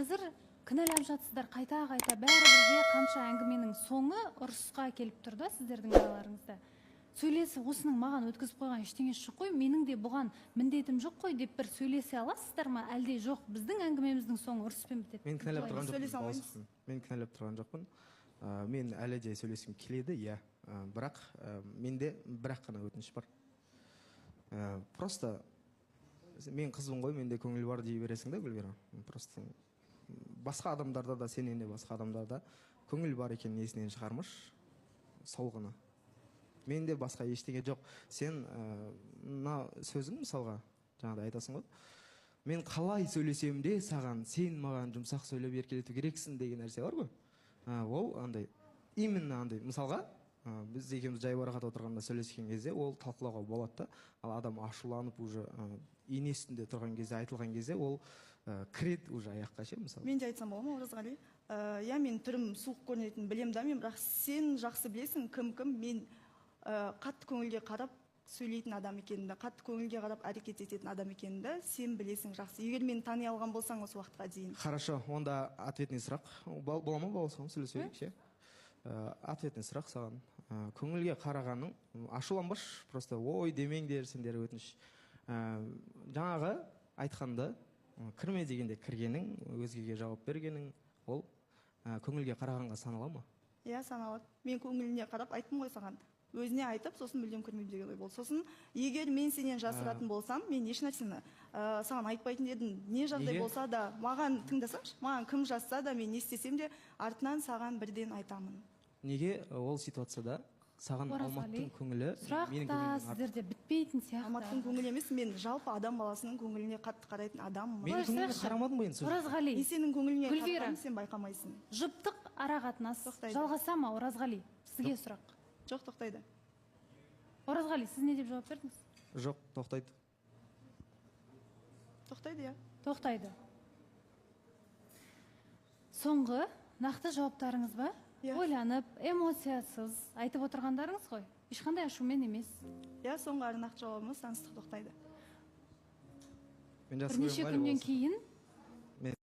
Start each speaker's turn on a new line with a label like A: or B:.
A: қазір кінәлап жатсыздар қайта-қайта, бәрібірде қанша әңгіменің соңы ұрысқа келіп тұр да сіздердің араларыңызда. Сөйлесіп, осының маған өткізіп қойған ештеңесі жоқ қой, менің де бұған міндетім жоқ қой деп бір сөйлесе аласыздар ма, әлде жоқ, біздің әңгімеміздің соңы ұрыспен бітеді?
B: Мен кінәлап тұрған жоқпын. Мен әлі де сөйлескім келеді, иә. Бірақ менде бірақ қана өтініш бар. Просто мен қызбын ғой, менде көңіл бар дей бересің да, Гүлвира. Просто басқа адамдарда да, сенен де басқа адамдарда көңіл бар екен есінен шығармыш, сол ғана. Менде басқа ештеңе жоқ. Сен мына сөзім мысалға жаңағыдай айтасың ғой. Мен қалай сөйлесем де саған, сен маған жұмсақ сөйлеп еркелету керексің деген нәрсе бар ғой. Ол андай, именно андай, мысалға біз екеуміз жайбарақат отырғанда сөйлескен кезде ол талқылауға болады да, ал адам ашуланып уже енесінде тұрған кезде, айтылған кезде ол кіреді уже аяққа ше, мысалы.
C: Мен де айтсам бола ма, Оразғали? Я, мен түрім суық көрінетін білем да, мен бірақ сен жақсы білесің кім, мен қатты көңілге қарап сөйлейтін адам екенімді, қатты көңілге қарап әрекет ететін адам екенімді сен білесің жақсы. Егер мені тани алған болсаң осы уақытқа дейін.
B: Хорошо, онда ответный сұрақ. Бола ма, болсаң сөйлесейік ше? Ответный сұрақ саған. Көңілге қарағаның ашуланбаш, просто ой демеңдер сендер өтініш. Жаңағы айтқанды кірме дегенде кіргенің, өзгеге жауап бергенің, ол көңілге қарағанға санала ма?
C: Иә, саналады. Мен көңіліне қарап айттым ғой саған. Өзіне айтып, сосын мүлдем кірмеймін деген ой болды. Сосын егер мен сенен жасыратын болсам, мен ешнәрсені саған айтпайтын едім. Не жағдай болса да, маған тыңдасаңшы, маған кім жазса да, мен не істесем де артынан саған бірден айтамын.
B: Неге ол ситуацияда саған Алматтың көңілі
A: сұрақта сіздерде бітпейтін сияқты?
C: Алматтың көңілі емес, мен жалпы адам баласының көңіліне қатты қарайтын адаммын.
B: Мен көңіліне қарамадым ғой енді.
A: Оразғали,
C: мен сенің көңіліне қарасам, сен байқамайсың.
A: жұптық арақатынас жалғаса ма, Оразғали? Сізге сұрақ.
C: Жоқ, тоқтайды.
A: Оразғали, сіз не деп жауап бердіңіз?
B: Жоқ, тоқтайды.
C: Тоқтайды, иә.
A: Тоқтайды. Соңғы нақты жауаптарыңыз ба? Ойланып, эмоциясыз айтып отырғандарыңыз ғой. Ешқандай ашумен емес.
C: Иә, соңғы нақты жауабымыз таныстық тоқтайды.
A: Бірнеше күннен кейін